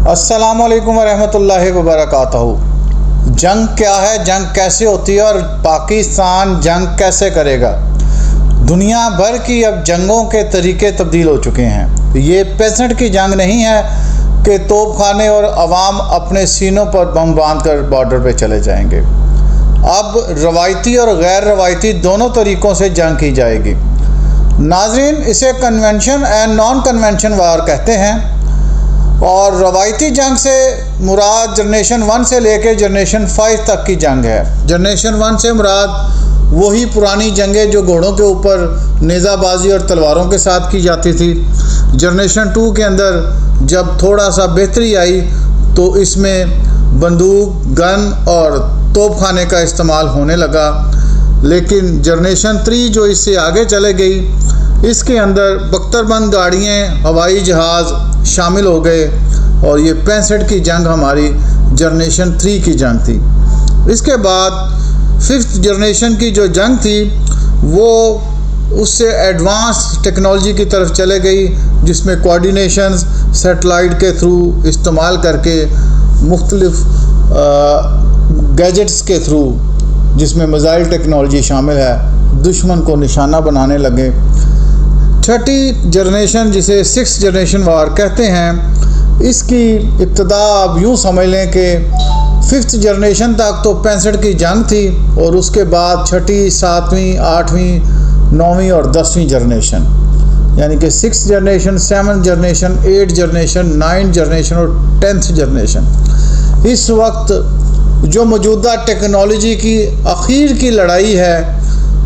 अस्सलाम वालेकुम वरहमतुल्लाहि वबरकातुहू। जंग क्या है, जंग कैसे होती है और पाकिस्तान जंग कैसे करेगा। दुनिया भर की अब जंगों के तरीके तब्दील हो चुके हैं। ये पेसेंट की जंग नहीं है कि तोप खाने और अवाम अपने सीनों पर बम बांध कर बॉर्डर पे चले जाएंगे। अब रवायती और गैर रवायती दोनों तरीक़ों से जंग की जाएगी। नाज़रीन, इसे कन्वेंशन एंड नॉन कन्वेंशन वार कहते हैं और रवायती जंग से मुराद जनरेशन 1 से लेकर जनरेशन 5 तक की जंग है। जनरेशन 1 से मुराद वही पुरानी जंगें जो घोड़ों के ऊपर नेज़ाबाजी और तलवारों के साथ की जाती थी। जनरेशन 2 के अंदर जब थोड़ा सा बेहतरी आई तो इसमें बंदूक, गन और तोप खाने का इस्तेमाल होने लगा। लेकिन जनरेशन 3 जो इससे आगे चले गई, इसके अंदर बख्तरबंद गाड़ियाँ, हवाई जहाज़ शामिल हो गए और ये 65 की जंग हमारी जनरेशन 3 की जंग थी। इसके बाद 5th जनरेशन की जो जंग थी वो उससे एडवांस टेक्नोलॉजी की तरफ चले गई, जिसमें कोऑर्डिनेशन सैटेलाइट के थ्रू इस्तेमाल करके मुख्तलिफ गैजेट्स के थ्रू, जिसमें मिसाइल टेक्नोलॉजी शामिल है, दुश्मन को निशाना बनाने लगे। 6th जनरेशन जिसे 6th जनरेशन वार कहते हैं, इसकी इब्तदा आप यूँ समझ लें कि 5th जनरेशन तक तो 65 की जंग थी और उसके बाद 6ठी, 7वीं, 8वीं, 9वीं और 10वीं जनरेशन, यानी कि 6th generation, 7th generation, 8th generation, 9th generation और 10th जनरेशन। इस वक्त जो मौजूदा टेक्नोलॉजी की आखिर की लड़ाई है,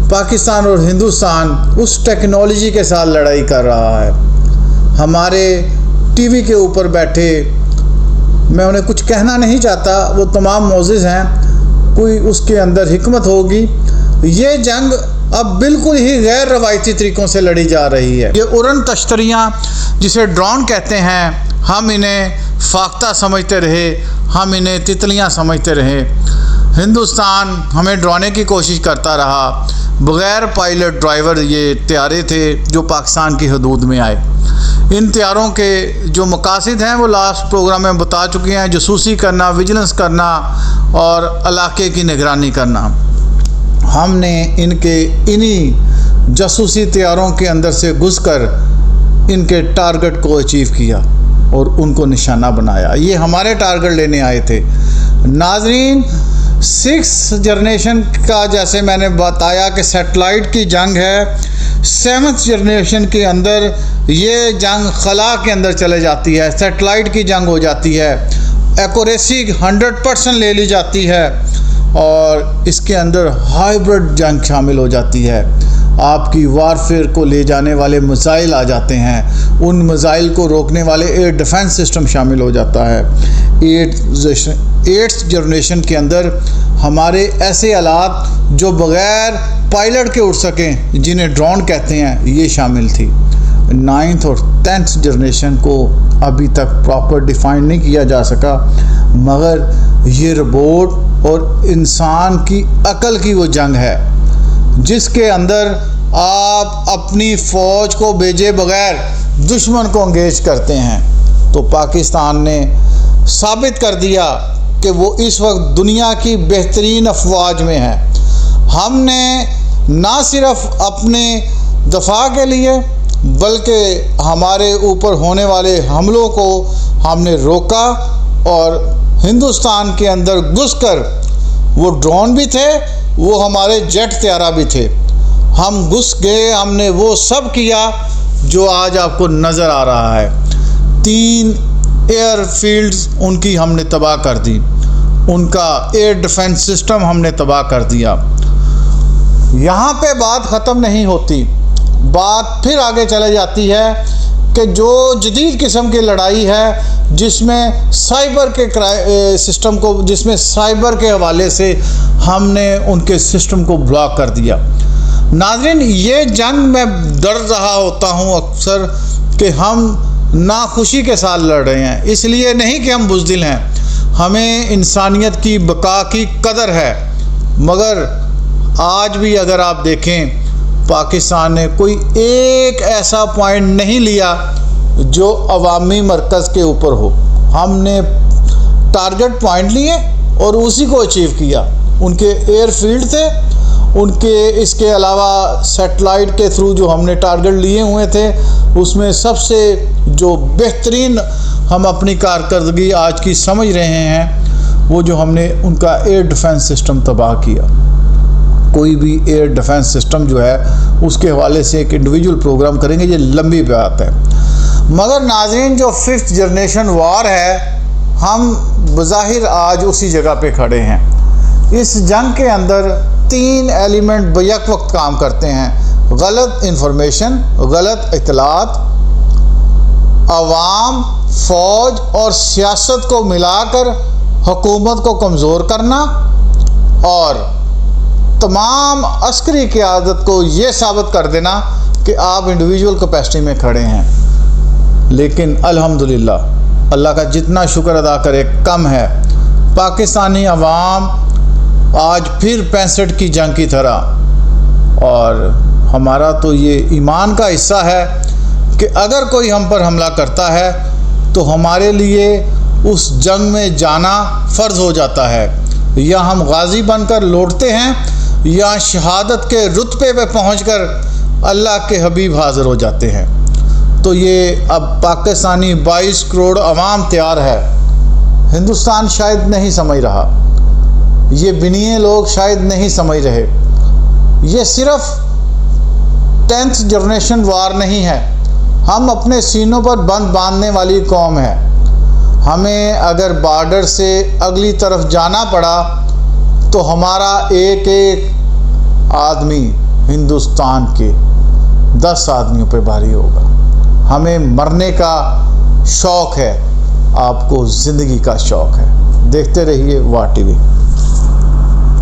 पाकिस्तान और हिंदुस्तान उस टेक्नोलॉजी के साथ लड़ाई कर रहा है। हमारे टीवी के ऊपर बैठे, मैं उन्हें कुछ कहना नहीं चाहता, वो तमाम मोजिज़ हैं, कोई उसके अंदर हिकमत होगी। ये जंग अब बिल्कुल ही गैर रवायती तरीक़ों से लड़ी जा रही है। ये उड़न तश्तरियाँ जिसे ड्रोन कहते हैं, हम इन्हें फाख्ता समझते रहे, हम इन्हें तितलियाँ समझते रहे। हिंदुस्तान हमें डराने की कोशिश करता रहा। बग़ैर पायलट ड्राइवर ये त्यारे थे जो पाकिस्तान की हदूद में आए। इन त्यारों के जो मकासद हैं वो लास्ट प्रोग्राम में बता चुके हैं: जासूसी करना, विजिलेंस करना और इलाके की निगरानी करना। हमने इन्हीं जासूसी त्यारों के अंदर से घुसकर इनके टारगेट को अचीव किया और उनको निशाना बनाया। ये हमारे टारगेट लेने आए थे। नाज़रीन, 6th जनरेशन का जैसे मैंने बताया कि सैटेलाइट की जंग है। 7th जनरेशन के अंदर ये जंग खला के अंदर चले जाती है, सैटेलाइट की जंग हो जाती है, एक्यूरेसी 100% ले ली जाती है और इसके अंदर हाइब्रिड जंग शामिल हो जाती है। आपकी वारफेयर को ले जाने वाले मिसाइल आ जाते हैं, उन मिसाइल को रोकने वाले एयर डिफेंस सिस्टम शामिल हो जाता है। 8th जनरेशन के अंदर हमारे ऐसे आलात जो बग़ैर पायलट के उड़ सकें, जिन्हें ड्रोन कहते हैं, ये शामिल थी। 9th और 10th जनरेशन को अभी तक प्रॉपर डिफ़ाइन नहीं किया जा सका, मगर ये रोबोट और इंसान की अकल की वो जंग है जिसके अंदर आप अपनी फ़ौज को भेजे बग़ैर दुश्मन को इंगेज करते हैं। तो पाकिस्तान ने साबित कर दिया कि वो इस वक्त दुनिया की बेहतरीन अफवाज में है। हमने ना सिर्फ अपने दफा के लिए बल्कि हमारे ऊपर होने वाले हमलों को हमने रोका और हिंदुस्तान के अंदर घुसकर, वो ड्रोन भी थे, वो हमारे जेट त्यारा भी थे, हम घुस गए, हमने वो सब किया जो आज आपको नज़र आ रहा है। 3 एयर फील्ड्स उनकी हमने तबाह कर दी, उनका एयर डिफेंस सिस्टम हमने तबाह कर दिया। यहाँ पे बात ख़त्म नहीं होती, बात फिर आगे चले जाती है कि जो जदीद किस्म की लड़ाई है जिसमें साइबर के सिस्टम को, जिसमें साइबर के हवाले से हमने उनके सिस्टम को ब्लॉक कर दिया। नाज़रीन, ये जंग मैं डर रहा होता हूँ अक्सर कि हम नाखुशी के साथ लड़ रहे हैं, इसलिए नहीं कि हम बुज़दिल हैं, हमें इंसानियत की बका की कदर है। मगर आज भी अगर आप देखें, पाकिस्तान ने कोई एक ऐसा पॉइंट नहीं लिया जो अवामी मरकज़ के ऊपर हो। ہم نے ٹارگٹ پوائنٹ لیے اور اسی کو اچیو کیا. ان کے ایئر فیلڈ تھے، ان کے اس کے علاوہ سیٹلائٹ کے تھرو جو ہم نے ٹارگٹ لیے ہوئے تھے، اس میں سب سے جو بہترین ہم اپنی کارکردگی آج کی سمجھ رہے ہیں وہ جو ہم نے ان کا ایئر ڈیفنس سسٹم تباہ کیا. کوئی بھی ایئر ڈیفنس سسٹم جو ہے اس کے حوالے سے ایک انڈیویجول پروگرام کریں گے، یہ لمبی بات ہے. مگر ناظرین، جو 5th جنریشن وار ہے، ہم بظاہر آج اسی جگہ پہ کھڑے ہیں. اس جنگ کے اندر 3 ایلیمنٹ بیک وقت کام کرتے ہیں: غلط انفارمیشن، غلط اطلاعات، عوام، فوج اور سیاست کو ملا کر حکومت کو کمزور کرنا، اور تمام عسکری قیادت کو یہ ثابت کر دینا کہ آپ انڈیویجول کیپیسٹی میں کھڑے ہیں. لیکن الحمدللہ اللہ کا جتنا شکر ادا کرے کم ہے. پاکستانی عوام آج پھر 65 کی جنگ کی طرح، اور ہمارا تو یہ ایمان کا حصہ ہے کہ اگر کوئی ہم پر حملہ کرتا ہے تو ہمارے لیے اس جنگ میں جانا فرض ہو جاتا ہے. یا ہم غازی بن کر لوٹتے ہیں یا شہادت کے رتبے پہ پہنچ کر اللہ کے حبیب حاضر ہو جاتے ہیں. تو یہ اب پاکستانی 22 کروڑ عوام تیار ہے. ہندوستان شاید نہیں سمجھ رہا، یہ بنیے لوگ شاید نہیں سمجھ رہے. یہ صرف 10th جنریشن وار نہیں ہے. ہم اپنے سینوں پر بند باندھنے والی قوم ہے. ہمیں اگر بارڈر سے اگلی طرف جانا پڑا تو ہمارا ایک ایک آدمی ہندوستان کے 10 آدمیوں پہ بھاری ہوگا. ہمیں مرنے کا شوق ہے، آپ کو زندگی کا شوق ہے. دیکھتے رہیے واہ ٹی وی.